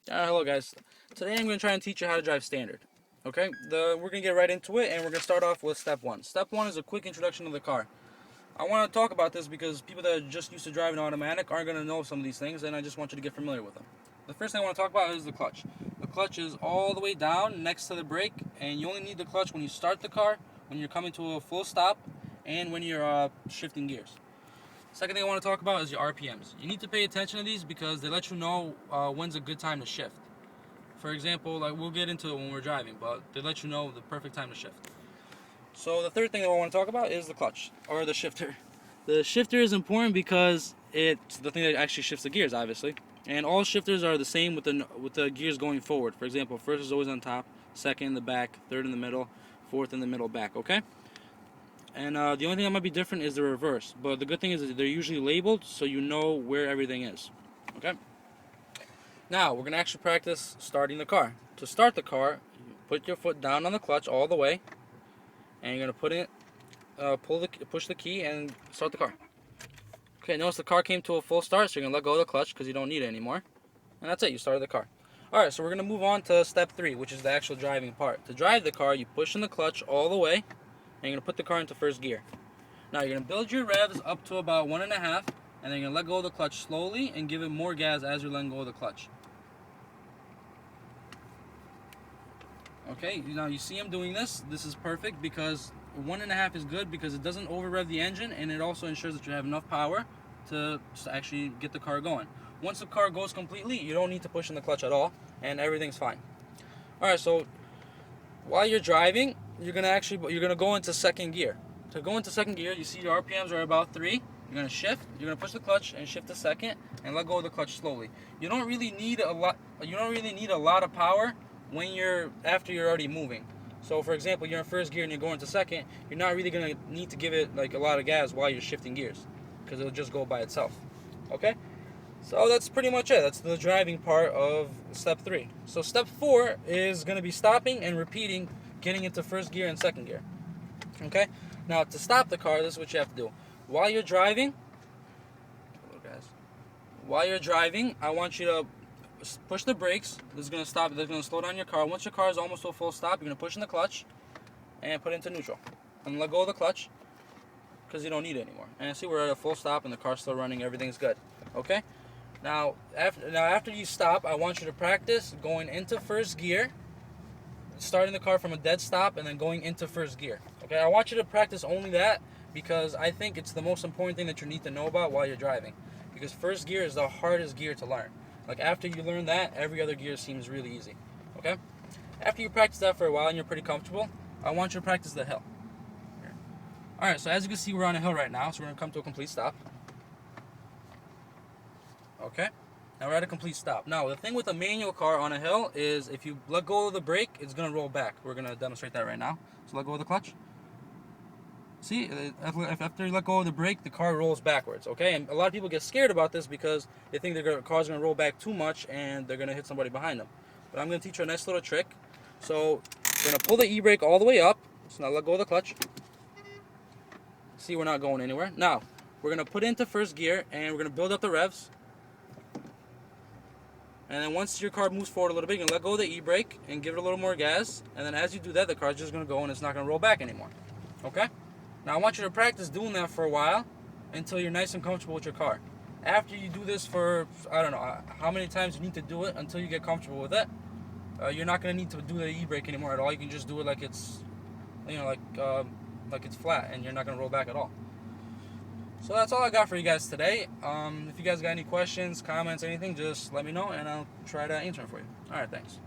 Hello guys. Today I'm going to try and teach you how to drive standard. Okay, we're going to get right into it, and we're going to start off with step one. Step one is a quick introduction to the car. I want to talk about this because people that are just used to driving automatic aren't going to know some of these things, and I just want you to get familiar with them. The first thing I want to talk about is the clutch. The clutch is all the way down next to the brake, and you only need the clutch when you start the car, when you're coming to a full stop, and when you're shifting gears. Second thing I want to talk about is your RPMs. You need to pay attention to these because they let you know when's a good time to shift. For example, like we'll get into it when we're driving, but they let you know the perfect time to shift. So the third thing that I want to talk about is the clutch, or the shifter. The shifter is important because it's the thing that actually shifts the gears, obviously. And all shifters are the same with the gears going forward. For example, first is always on top, second in the back, third in the middle, fourth in the middle back, okay? And the only thing that might be different is the reverse. But the good thing is that they're usually labeled so you know where everything is. Okay? Now, we're going to actually practice starting the car. To start the car, you put your foot down on the clutch all the way. And you're going to push the key and start the car. Okay, notice the car came to a full start, so you're going to let go of the clutch because you don't need it anymore. And that's it, you started the car. Alright, so we're going to move on to step 3, which is the actual driving part. To drive the car, you push in the clutch all the way. And you're going to put the car into first gear. Now you're going to build your revs up to about 1.5, and then you're going to let go of the clutch slowly and give it more gas as you're letting go of the clutch. Okay, now you see I'm doing this. This is perfect because 1.5 is good because it doesn't over rev the engine, and it also ensures that you have enough power to actually get the car going. Once the car goes completely, you don't need to push in the clutch at all, and everything's fine. Alright, so while you're driving, you're gonna go into second gear. To go into second gear, you see your RPMs are about 3. You're gonna shift. You're gonna push the clutch and shift to second, and let go of the clutch slowly. You don't really need a lot. You don't really need a lot of power after you're already moving. So, for example, you're in first gear and you're going to second. You're not really gonna need to give it like a lot of gas while you're shifting gears, because it'll just go by itself. Okay. So that's pretty much it. That's the driving part of step 3. So step 4 is going to be stopping and repeating, getting into first gear and second gear. Okay? Now to stop the car, this is what you have to do. While you're driving, I want you to push the brakes. This is going to stop. This is going to slow down your car. Once your car is almost to a full stop, you're going to push in the clutch and put it into neutral. And let go of the clutch because you don't need it anymore. And see, we're at a full stop and the car's still running. Everything's good. Okay? Now after you stop, I want you to practice going into first gear, starting the car from a dead stop, and then going into first gear. Okay, I want you to practice only that because I think it's the most important thing that you need to know about while you're driving. Because first gear is the hardest gear to learn. Like after you learn that, every other gear seems really easy. Okay? After you practice that for a while and you're pretty comfortable, I want you to practice the hill. Alright, so as you can see, we're on a hill right now, so we're going to come to a complete stop. Okay, now we're at a complete stop. Now the thing with a manual car on a hill is if you let go of the brake, it's going to roll back. We're going to demonstrate that right now. So let go of the clutch. See, after you let go of the brake, the car rolls backwards. Okay, and a lot of people get scared about this because they think their car's going to roll back too much and they're going to hit somebody behind them. But I'm going to teach you a nice little trick. So we're going to pull the e-brake all the way up. So now let go of the clutch. See, we're not going anywhere. Now we're going to put it into first gear and we're going to build up the revs. And then once your car moves forward a little bit, you can let go of the e-brake and give it a little more gas. And then as you do that, the car's just going to go and it's not going to roll back anymore. Okay? Now I want you to practice doing that for a while until you're nice and comfortable with your car. After you do this for, I don't know how many times you need to do it until you get comfortable with it, you're not going to need to do the e-brake anymore at all. You can just do it like it's, like it's flat and you're not going to roll back at all. So that's all I got for you guys today. If you guys got any questions, comments, anything, just let me know and I'll try to answer them for you. Alright, thanks.